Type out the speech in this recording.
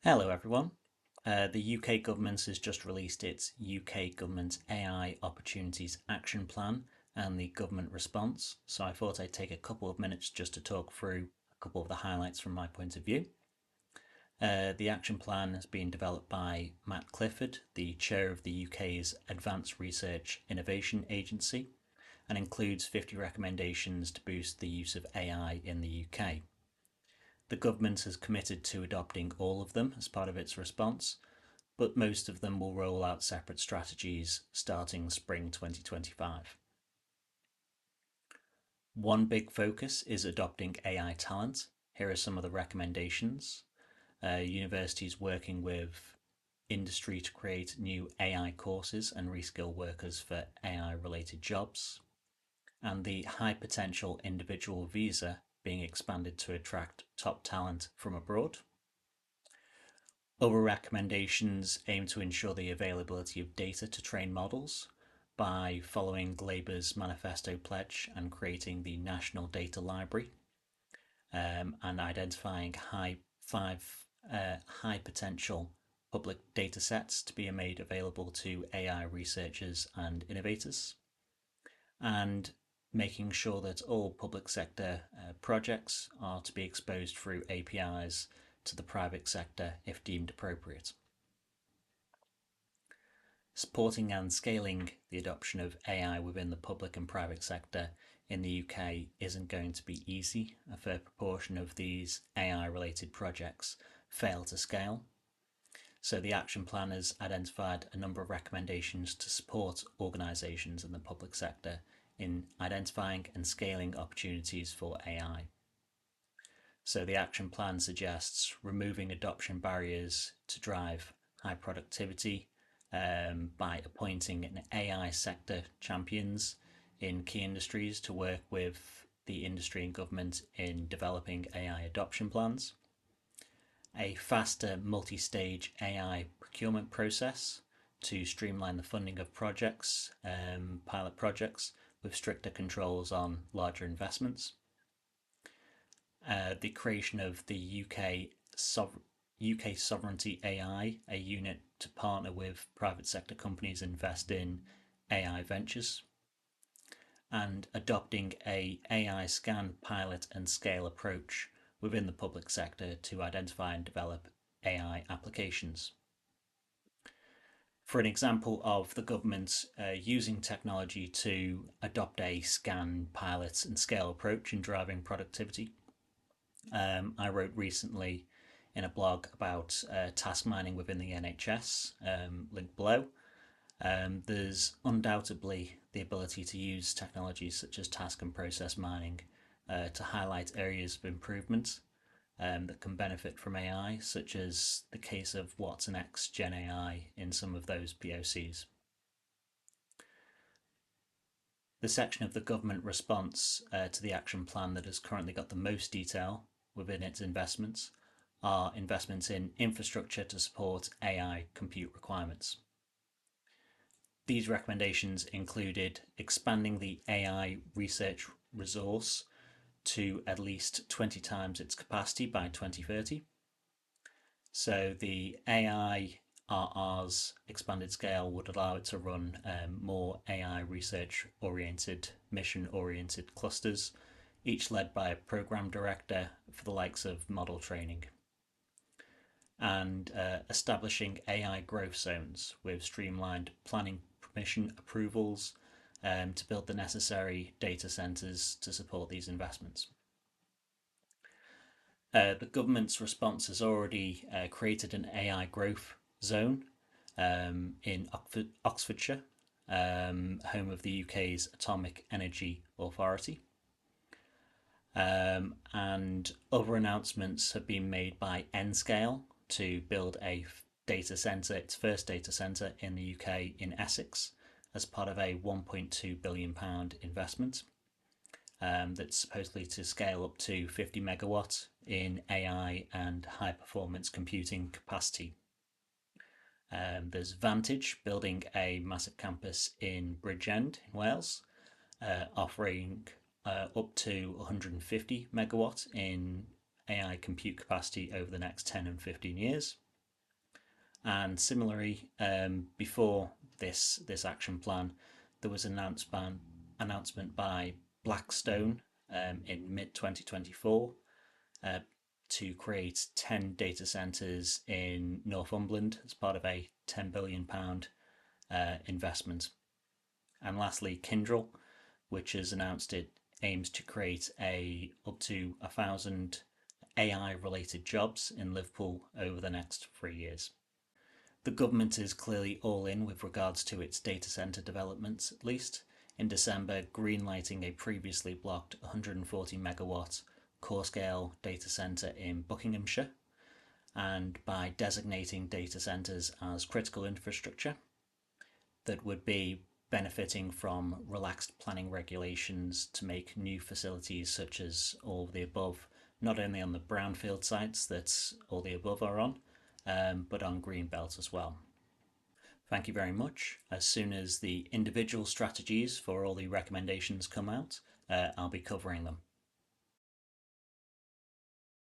Hello, everyone. The UK government has just released its UK Government AI Opportunities Action Plan and the government response. So I thought I'd take a couple of minutes just to talk through a couple of the highlights from my point of view. The action plan has been developed by Matt Clifford, the chair of the UK's Advanced Research Innovation Agency, and includes 50 recommendations to boost the use of AI in the UK. The government has committed to adopting all of them as part of its response, but most of them will roll out separate strategies starting spring 2025. One big focus is adopting AI talent. Here are some of the recommendations. Universities working with industry to create new AI courses and reskill workers for AI related jobs, and the high potential individual visa being expanded to attract top talent from abroad. Other recommendations aim to ensure the availability of data to train models by following Labour's manifesto pledge and creating the National Data Library, and identifying high potential public data sets to be made available to AI researchers and innovators, and making sure that all public sector projects are to be exposed through APIs to the private sector if deemed appropriate. Supporting and scaling the adoption of AI within the public and private sector in the UK isn't going to be easy. A fair proportion of these AI related projects fail to scale. So, the action plan has identified a number of recommendations to support organisations in the public sector in identifying and scaling opportunities for AI. So, the action plan suggests removing adoption barriers to drive high productivity by appointing an AI sector champions in key industries to work with the industry and government in developing AI adoption plans, a faster multi stage AI procurement process to streamline the funding of projects, pilot projects, with stricter controls on larger investments, the creation of the UK Sovereignty AI, a unit to partner with private sector companies invest in AI ventures, and adopting a AI scan pilot and scale approach within the public sector to identify and develop AI applications. For an example of the government using technology to adopt a scan, pilot, and scale approach in driving productivity, I wrote recently in a blog about task mining within the NHS, linked below. There's undoubtedly the ability to use technologies such as task and process mining to highlight areas of improvement that can benefit from AI, such as the case of Watson X Gen AI in some of those POCs. The section of the government response to the action plan that has currently got the most detail within its investments are investments in infrastructure to support AI compute requirements. These recommendations included expanding the AI research resource to at least 20 times its capacity by 2030. So the AI RR's expanded scale would allow it to run more AI research oriented, mission oriented clusters, each led by a program director for the likes of model training, and establishing AI growth zones with streamlined planning permission approvals to build the necessary data centres to support these investments. The government's response has already created an AI growth zone in Oxfordshire, home of the UK's Atomic Energy Authority. And other announcements have been made by Nscale to build a data centre, its first data centre in the UK in Essex, as part of a £1.2 billion investment that's supposedly to scale up to 50 megawatt in AI and high performance computing capacity. There's Vantage building a massive campus in Bridgend in Wales, offering up to 150 megawatt in AI compute capacity over the next 10 and 15 years. And similarly, before this action plan, there was an announcement by Blackstone in mid 2024 uh, to create 10 data centres in Northumberland as part of a £10 billion investment. And lastly, Kyndryl, which has announced it aims to create up to 1,000 AI related jobs in Liverpool over the next 3 years. The government is clearly all in with regards to its data centre developments, at least. In December, greenlighting a previously blocked 140 megawatt core scale data centre in Buckinghamshire, and by designating data centres as critical infrastructure that would be benefiting from relaxed planning regulations to make new facilities such as all of the above, not only on the brownfield sites that all the above are on, but on green belts as well. Thank you very much. As soon as the individual strategies for all the recommendations come out, I'll be covering them.